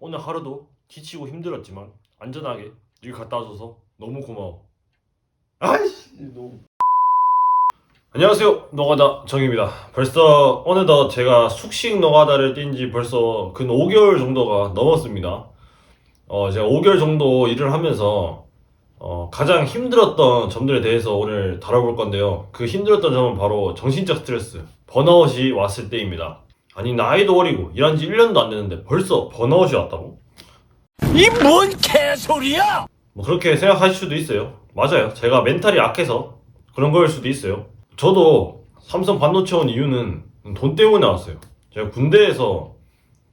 오늘 하루도 지치고 힘들었지만 안전하게 일 갔다 와줘서 너무 고마워. 아이씨 너무. 안녕하세요, 노가다 정입니다. 벌써 어느덧 제가 숙식 노가다를 뛴 지 벌써 근 5개월 정도가 넘었습니다. 제가 5개월 정도 일을 하면서 가장 힘들었던 점들에 대해서 오늘 다뤄볼 건데요. 그 힘들었던 점은 바로 정신적 스트레스, 번아웃이 왔을 때입니다. 아니, 나이도 어리고 일한 지 1년도 안 됐는데 벌써 번아웃이 왔다고? 이 뭔 개소리야! 뭐 그렇게 생각하실 수도 있어요. 맞아요. 제가 멘탈이 약해서 그런 거일 수도 있어요. 저도 삼성 반도체 온 이유는 돈 때문에 왔어요. 제가 군대에서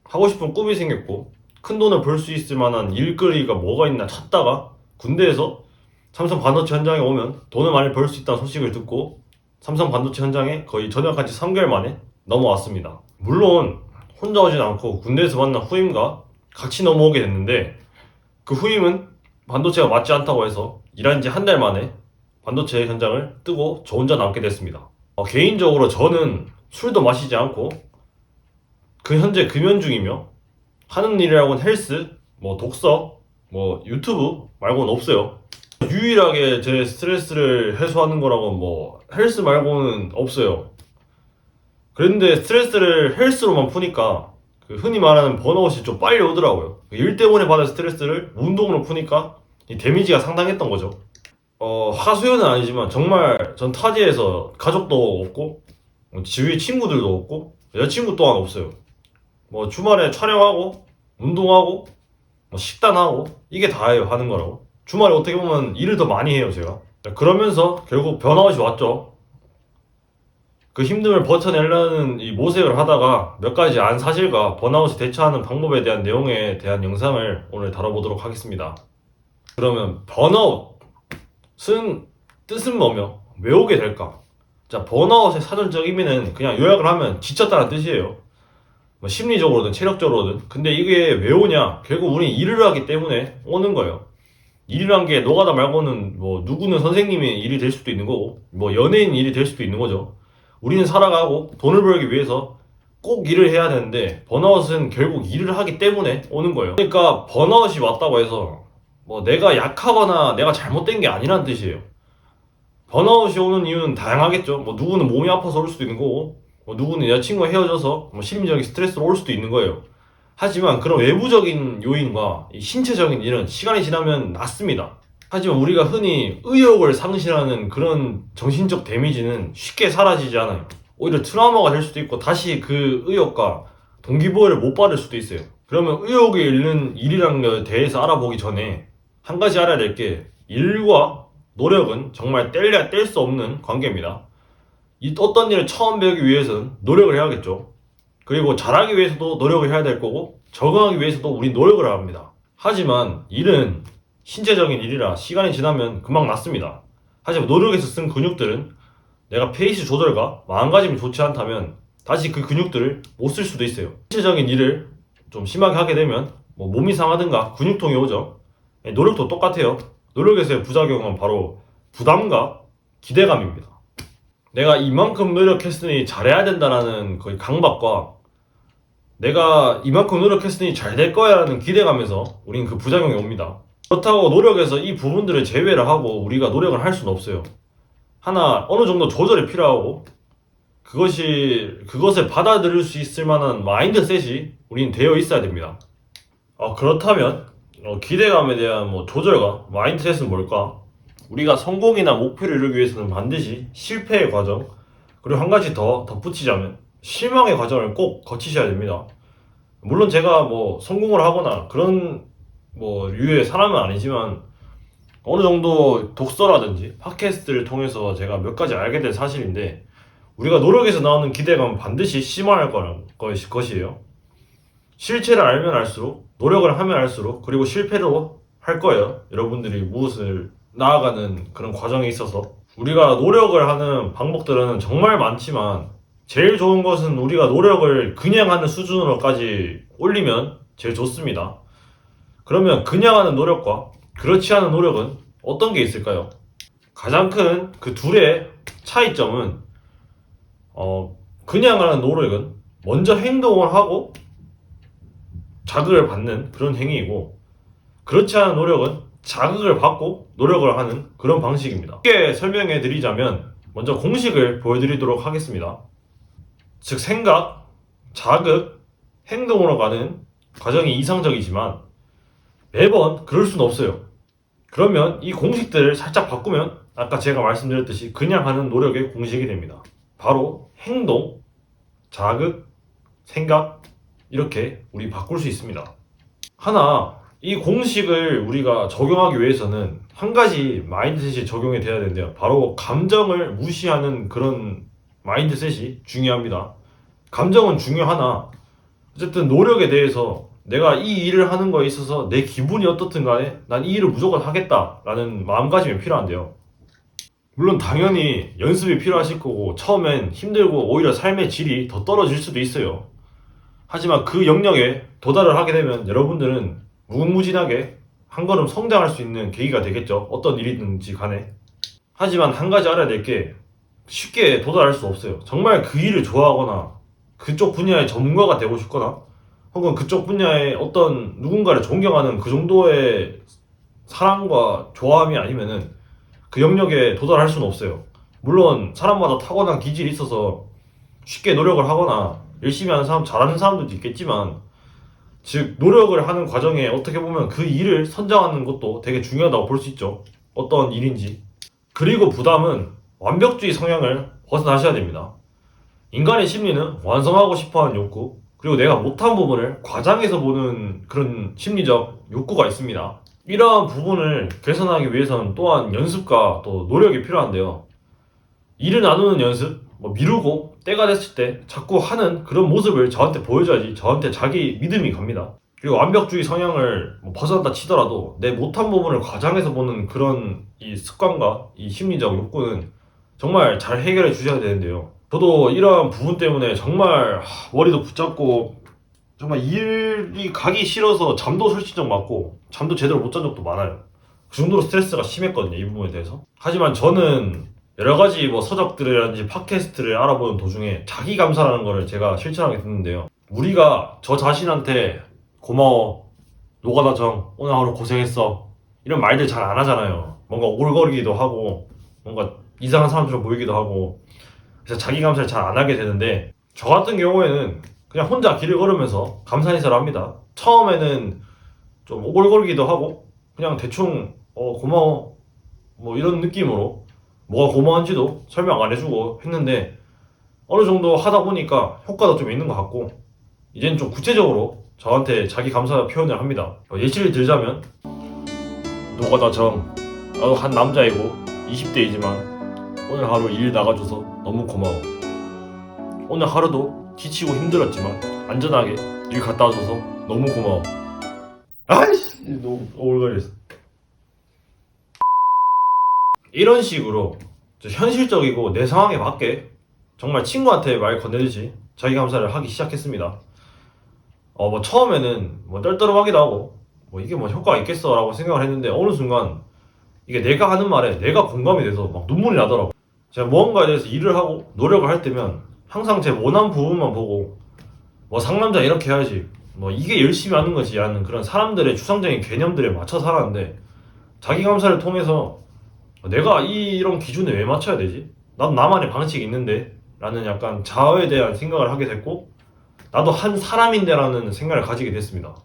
하고 싶은 꿈이 생겼고 큰 돈을 벌 수 있을 만한 일거리가 뭐가 있나 찾다가 군대에서 삼성 반도체 현장에 오면 돈을 많이 벌 수 있다는 소식을 듣고 삼성 반도체 현장에 거의 전역한 지 3개월 만에 넘어왔습니다. 물론 혼자 오진 않고 군대에서 만난 후임과 같이 넘어오게 됐는데, 그 후임은 반도체가 맞지 않다고 해서 일한 지 한 달 만에 반도체 현장을 뜨고 저 혼자 남게 됐습니다. 개인적으로 저는 술도 마시지 않고 그 현재 금연 중이며 하는 일이라고는 헬스, 뭐 독서, 뭐 유튜브 말고는 없어요. 유일하게 제 스트레스를 해소하는 거라고 뭐 헬스 말고는 없어요. 그런데 스트레스를 헬스로만 푸니까 그 흔히 말하는 번아웃이 좀 빨리 오더라고요. 일 때문에 받은 스트레스를 운동으로 푸니까 이 데미지가 상당했던 거죠. 하수연은 아니지만 정말 전 타지에서 가족도 없고 주위 친구들도 없고 여자친구 또한 없어요. 뭐 주말에 촬영하고 운동하고 뭐 식단하고 이게 다예요, 하는 거라고. 주말에 어떻게 보면 일을 더 많이 해요, 제가. 그러면서 결국 번아웃이 왔죠. 그 힘듦을 버텨내려는 이 모색을 하다가 몇 가지 안 사실과 번아웃에 대처하는 방법에 대한 내용에 대한 영상을 오늘 다뤄보도록 하겠습니다. 그러면 번아웃은 뜻은 뭐며 왜 오게 될까? 자, 번아웃의 사전적 의미는 그냥 요약을 하면 지쳤다는 뜻이에요. 뭐 심리적으로든 체력적으로든. 근데 이게 왜 오냐? 결국 우린 일을 하기 때문에 오는 거예요. 일이란 게 노가다 말고는 뭐 누구는 선생님이 일이 될 수도 있는 거고 뭐 연예인 일이 될 수도 있는 거죠. 우리는 살아가고 돈을 벌기 위해서 꼭 일을 해야 되는데 번아웃은 결국 일을 하기 때문에 오는 거예요. 그러니까 번아웃이 왔다고 해서 뭐 내가 약하거나 내가 잘못된 게 아니란 뜻이에요. 번아웃이 오는 이유는 다양하겠죠. 뭐 누구는 몸이 아파서 올 수도 있는 거고 뭐 누구는 여자친구와 헤어져서 뭐 심리적인 스트레스로 올 수도 있는 거예요. 하지만 그런 외부적인 요인과 이 신체적인 일은 시간이 지나면 낫습니다. 하지만 우리가 흔히 의욕을 상실하는 그런 정신적 데미지는 쉽게 사라지지 않아요. 오히려 트라우마가 될 수도 있고 다시 그 의욕과 동기부여를 못 받을 수도 있어요. 그러면 의욕을 잃는 일이라는 것에 대해서 알아보기 전에 한 가지 알아야 될 게, 일과 노력은 정말 뗄래야 뗄 수 없는 관계입니다. 이 어떤 일을 처음 배우기 위해서는 노력을 해야겠죠. 그리고 잘하기 위해서도 노력을 해야 될 거고 적응하기 위해서도 우리 노력을 합니다. 하지만 일은 신체적인 일이라 시간이 지나면 금방 낫습니다. 하지만 노력에서 쓴 근육들은 내가 페이스 조절과 마음가짐이 좋지 않다면 다시 그 근육들을 못 쓸 수도 있어요. 신체적인 일을 좀 심하게 하게 되면 뭐 몸이 상하든가 근육통이 오죠. 노력도 똑같아요. 노력에서의 부작용은 바로 부담과 기대감입니다. 내가 이만큼 노력했으니 잘해야 된다라는 거의 강박과 내가 이만큼 노력했으니 잘 될 거야 라는 기대감에서 우린 그 부작용이 옵니다. 그렇다고 노력에서 이 부분들을 제외를 하고 우리가 노력을 할 수는 없어요. 하나 어느 정도 조절이 필요하고 그것을 받아들일 수 있을 만한 마인드셋이 우린 되어 있어야 됩니다. 그렇다면 기대감에 대한 뭐 조절과 마인드셋은 뭘까? 우리가 성공이나 목표를 이루기 위해서는 반드시 실패의 과정, 그리고 한 가지 더 덧붙이자면 실망의 과정을 꼭 거치셔야 됩니다. 물론 제가 뭐 성공을 하거나 그런 뭐 류의 사람은 아니지만 어느 정도 독서라든지 팟캐스트를 통해서 제가 몇 가지 알게 된 사실인데, 우리가 노력에서 나오는 기대감은 반드시 심화할 거라는 것이에요. 실체를 알면 알수록, 노력을 하면 할수록, 그리고 실패로 할 거예요. 여러분들이 무엇을 나아가는 그런 과정에 있어서. 우리가 노력을 하는 방법들은 정말 많지만 제일 좋은 것은 우리가 노력을 그냥 하는 수준으로까지 올리면 제일 좋습니다. 그러면 그냥 하는 노력과 그렇지 않은 노력은 어떤 게 있을까요? 가장 큰 그 둘의 차이점은 그냥 하는 노력은 먼저 행동을 하고 자극을 받는 그런 행위이고, 그렇지 않은 노력은 자극을 받고 노력을 하는 그런 방식입니다. 쉽게 설명해 드리자면 먼저 공식을 보여드리도록 하겠습니다. 즉 생각, 자극, 행동으로 가는 과정이 이상적이지만 매번 그럴 수는 없어요. 그러면 이 공식들을 살짝 바꾸면 아까 제가 말씀드렸듯이 그냥 하는 노력의 공식이 됩니다. 바로 행동, 자극, 생각, 이렇게 우리 바꿀 수 있습니다. 하나, 이 공식을 우리가 적용하기 위해서는 한 가지 마인드셋이 적용이 돼야 되는데요. 바로 감정을 무시하는 그런 마인드셋이 중요합니다. 감정은 중요하나 어쨌든 노력에 대해서 내가 이 일을 하는 거에 있어서 내 기분이 어떻든 간에 난 이 일을 무조건 하겠다라는 마음가짐이 필요한데요. 물론 당연히 연습이 필요하실 거고 처음엔 힘들고 오히려 삶의 질이 더 떨어질 수도 있어요. 하지만 그 영역에 도달을 하게 되면 여러분들은 무궁무진하게 한 걸음 성장할 수 있는 계기가 되겠죠. 어떤 일이든지 간에. 하지만 한 가지 알아야 될 게 쉽게 도달할 수 없어요. 정말 그 일을 좋아하거나 그쪽 분야의 전문가가 되고 싶거나 혹은 그쪽 분야의 어떤 누군가를 존경하는 그 정도의 사랑과 좋아함이 아니면은 그 영역에 도달할 수는 없어요. 물론 사람마다 타고난 기질이 있어서 쉽게 노력을 하거나 열심히 하는 사람, 잘하는 사람들도 있겠지만, 즉 노력을 하는 과정에 어떻게 보면 그 일을 선정하는 것도 되게 중요하다고 볼 수 있죠. 어떤 일인지. 그리고 부담은 완벽주의 성향을 벗어나셔야 됩니다. 인간의 심리는 완성하고 싶어하는 욕구, 그리고 내가 못한 부분을 과장해서 보는 그런 심리적 욕구가 있습니다. 이러한 부분을 개선하기 위해서는 또한 연습과 또 노력이 필요한데요. 일을 나누는 연습, 미루고 때가 됐을 때 자꾸 하는 그런 모습을 저한테 보여줘야지 저한테 자기 믿음이 갑니다. 그리고 완벽주의 성향을 벗어났다 치더라도 내 못한 부분을 과장해서 보는 그런 이 습관과 이 심리적 욕구는 정말 잘 해결해 주셔야 되는데요. 저도 이러한 부분 때문에 정말 머리도 붙잡고 정말 일이 가기 싫어서 잠도 설치적 맞고 잠도 제대로 못 잔 적도 많아요. 그 정도로 스트레스가 심했거든요, 이 부분에 대해서. 하지만 저는 여러 가지 서적들이라든지 팟캐스트를 알아보는 도중에 자기 감사라는 거를 제가 실천하게 됐는데요. 우리가 저 자신한테 고마워, 노가다 정, 오늘 하루 고생했어, 이런 말들 잘 안 하잖아요. 뭔가 오글거리기도 하고 뭔가 이상한 사람처럼 보이기도 하고, 그래서 자기 감사를 잘 안 하게 되는데, 저 같은 경우에는 그냥 혼자 길을 걸으면서 감사 인사를 합니다. 처음에는 좀 오글거리기도 하고 그냥 대충 고마워 이런 느낌으로 뭐가 고마운지도 설명 안 해주고 했는데, 어느 정도 하다 보니까 효과도 좀 있는 것 같고 이제는 좀 구체적으로 저한테 자기 감사 표현을 합니다. 예시를 들자면, 노가다 정, 나도 한 남자이고 20대이지만 오늘 하루 일 나가줘서 너무 고마워. 오늘 하루도 지치고 힘들었지만 안전하게 일 갔다 와줘서 너무 고마워. 아이씨, 너무 오글거렸어. 이런 식으로 현실적이고 내 상황에 맞게 정말 친구한테 말 건네듯이 자기 감사를 하기 시작했습니다. 처음에는 떨떠름하기도 하고 이게 효과가 있겠어 라고 생각을 했는데, 어느 순간 이게 내가 하는 말에 내가 공감이 돼서 막 눈물이 나더라고. 제가 무언가에 대해서 일을 하고 노력을 할 때면 항상 제 원한 부분만 보고 상남자 이렇게 해야지, 이게 열심히 하는 거지 라는 그런 사람들의 추상적인 개념들에 맞춰 살았는데, 자기 감사를 통해서 내가 이런 기준에 왜 맞춰야 되지? 나도 나만의 방식이 있는데 라는 약간 자아에 대한 생각을 하게 됐고, 나도 한 사람인데 라는 생각을 가지게 됐습니다.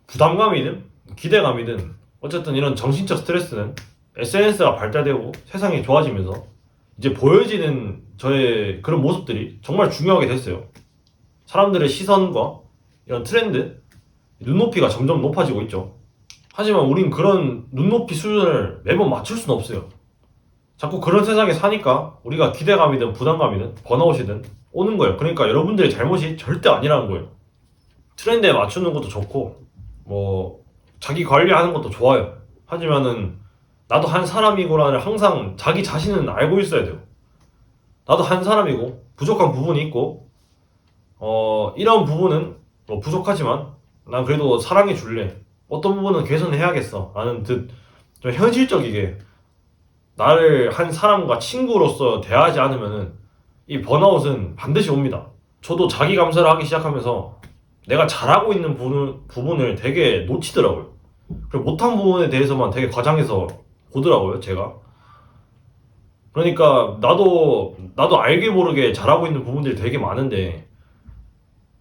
부담감이든 기대감이든 어쨌든 이런 정신적 스트레스는 SNS가 발달되고 세상이 좋아지면서 이제 보여지는 저의 그런 모습들이 정말 중요하게 됐어요. 사람들의 시선과 이런 트렌드, 눈높이가 점점 높아지고 있죠. 하지만 우린 그런 눈높이 수준을 매번 맞출 수는 없어요. 자꾸 그런 세상에 사니까 우리가 기대감이든 부담감이든 번아웃이든 오는 거예요. 그러니까 여러분들의 잘못이 절대 아니라는 거예요. 트렌드에 맞추는 것도 좋고 자기 관리하는 것도 좋아요. 하지만은 나도 한 사람이구나를 항상 자기 자신은 알고 있어야 돼요. 나도 한 사람이고 부족한 부분이 있고 이런 부분은 부족하지만 난 그래도 사랑해 줄래, 어떤 부분은 개선해야겠어 라는 듯 좀 현실적이게 나를 한 사람과 친구로서 대하지 않으면은 이 번아웃은 반드시 옵니다. 저도 자기 감사를 하기 시작하면서 내가 잘하고 있는 부분을 되게 놓치더라고요. 그리고 못한 부분에 대해서만 되게 과장해서 보더라고요, 제가. 그러니까 나도 알게 모르게 잘하고 있는 부분들이 되게 많은데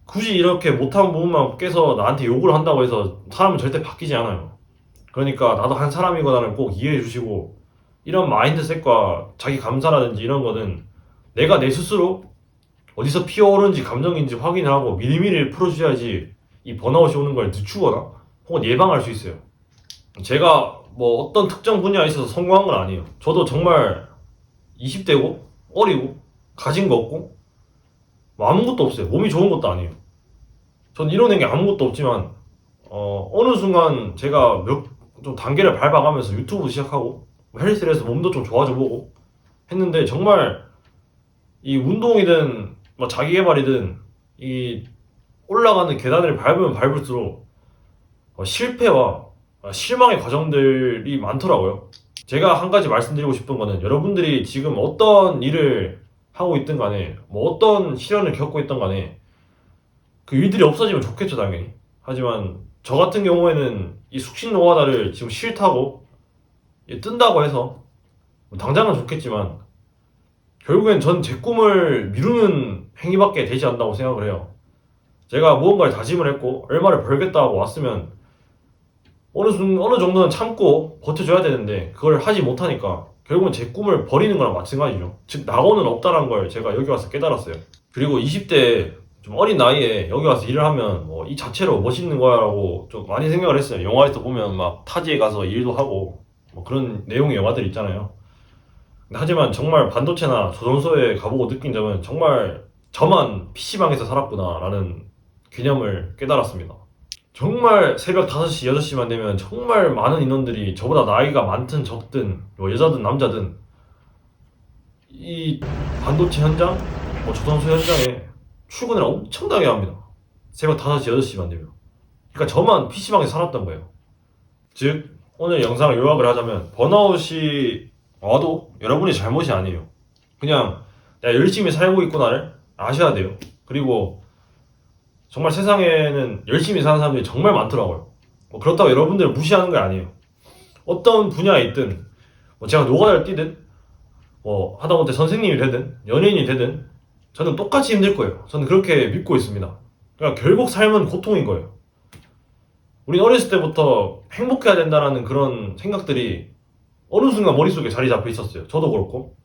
굳이 이렇게 못한 부분만 깨서 나한테 욕을 한다고 해서 사람은 절대 바뀌지 않아요. 그러니까 나도 한 사람이거나는 꼭 이해해 주시고, 이런 마인드셋과 자기 감사라든지 이런 거는 내가 내 스스로 어디서 피어오르는지 감정인지 확인을 하고 미리미리 풀어줘야지 이 번아웃이 오는 걸 늦추거나 혹은 예방할 수 있어요. 제가 뭐 어떤 특정 분야에 있어서 성공한 건 아니에요. 저도 정말 20대고 어리고 가진 거 없고 뭐 아무것도 없어요. 몸이 좋은 것도 아니에요. 전 이뤄낸 게 아무것도 없지만 어느 순간 제가 좀 단계를 밟아가면서 유튜브 시작하고 헬스를 해서 몸도 좀 좋아져 보고 했는데, 정말 이 운동이든 뭐 자기개발이든 이 올라가는 계단을 밟으면 밟을수록 실패와 실망의 과정들이 많더라고요. 제가 한 가지 말씀드리고 싶은 거는, 여러분들이 지금 어떤 일을 하고 있든 간에 뭐 어떤 시련을 겪고 있든 간에 그 일들이 없어지면 좋겠죠, 당연히. 하지만 저 같은 경우에는 이 숙신 노가다를 지금 싫다고 뜬다고 해서 당장은 좋겠지만 결국엔 전 제 꿈을 미루는 행위밖에 되지 않는다고 생각을 해요. 제가 무언가를 다짐을 했고 얼마를 벌겠다고 왔으면 어느 정도는 참고 버텨줘야 되는데 그걸 하지 못하니까 결국은 제 꿈을 버리는 거랑 마찬가지죠. 즉 낙오는 없다는 걸 제가 여기 와서 깨달았어요. 그리고 20대 좀 어린 나이에 여기 와서 일을 하면 뭐 이 자체로 멋있는 거야라고 좀 많이 생각을 했어요. 영화에서 보면 막 타지에 가서 일도 하고 뭐 그런 내용의 영화들 있잖아요. 하지만 정말 반도체나 조선소에 가보고 느낀 점은 정말 저만 PC방에서 살았구나라는 개념을 깨달았습니다. 정말 새벽 5시, 6시만 되면 정말 많은 인원들이 저보다 나이가 많든 적든 뭐 여자든 남자든 이 반도체 현장, 뭐 조선소 현장에 출근을 엄청나게 합니다. 새벽 5시, 6시만 되면. 그러니까 저만 PC방에서 살았던 거예요. 즉 오늘 영상을 요약을 하자면, 번아웃이 와도 여러분이 잘못이 아니에요. 그냥 내가 열심히 살고 있구나를 아셔야 돼요. 그리고 정말 세상에는 열심히 사는 사람들이 정말 많더라고요. 뭐 그렇다고 여러분들을 무시하는 게 아니에요. 어떤 분야에 있든 뭐 제가 노가다를 뛰든 뭐 하다못해 선생님이 되든 연예인이 되든 저는 똑같이 힘들 거예요. 저는 그렇게 믿고 있습니다. 그러니까 결국 삶은 고통인 거예요. 우린 어렸을 때부터 행복해야 된다는 그런 생각들이 어느 순간 머릿속에 자리 잡혀 있었어요. 저도 그렇고.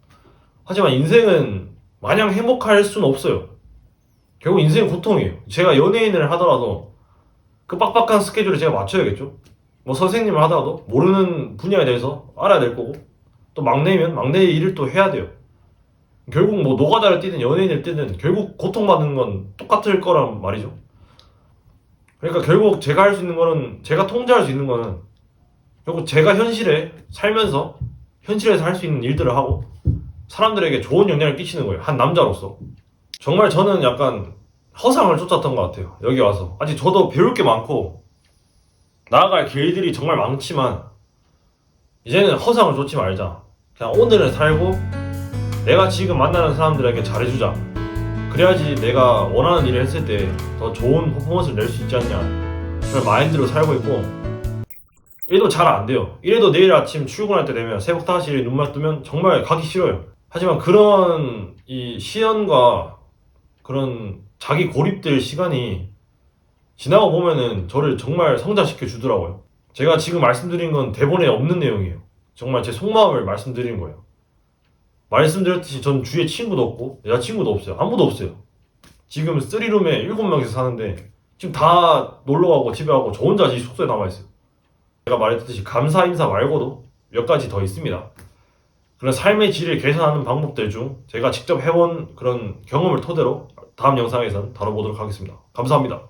하지만 인생은 마냥 행복할 수는 없어요. 결국 인생은 고통이에요. 제가 연예인을 하더라도 그 빡빡한 스케줄을 제가 맞춰야겠죠. 뭐 선생님을 하더라도 모르는 분야에 대해서 알아야 될 거고, 또 막내면 막내의 일을 또 해야 돼요. 결국 뭐 노가다를 뛰든 연예인을 뛰든 결국 고통받는 건 똑같을 거란 말이죠. 그러니까 결국 제가 할 수 있는 거는, 제가 통제할 수 있는 거는 결국 제가 현실에 살면서 현실에서 할 수 있는 일들을 하고 사람들에게 좋은 영향을 끼치는 거예요. 한 남자로서. 정말 저는 약간 허상을 쫓았던 것 같아요. 여기 와서. 아직 저도 배울 게 많고 나아갈 길들이 정말 많지만 이제는 허상을 쫓지 말자. 그냥 오늘을 살고 내가 지금 만나는 사람들에게 잘해주자. 그래야지 내가 원하는 일을 했을 때 더 좋은 퍼포먼스를 낼 수 있지 않냐, 그런 마인드로 살고 있고, 일도 잘 안 돼요. 이래도 내일 아침 출근할 때 되면 새벽 5시에 눈만 뜨면 정말 가기 싫어요. 하지만 그런 이 시연과 그런 자기 고립될 시간이 지나고 보면은 저를 정말 성장시켜 주더라고요. 제가 지금 말씀드린 건 대본에 없는 내용이에요. 정말 제 속마음을 말씀드린 거예요. 말씀드렸듯이 전 주위에 친구도 없고 여자친구도 없어요. 아무도 없어요. 지금 3룸에 7명이서 사는데 지금 다 놀러가고 집에 가고 저 혼자 이 숙소에 남아있어요. 제가 말했듯이 감사 인사 말고도 몇 가지 더 있습니다. 그런 삶의 질을 개선하는 방법들 중 제가 직접 해본 그런 경험을 토대로 다음 영상에서는 다뤄보도록 하겠습니다. 감사합니다.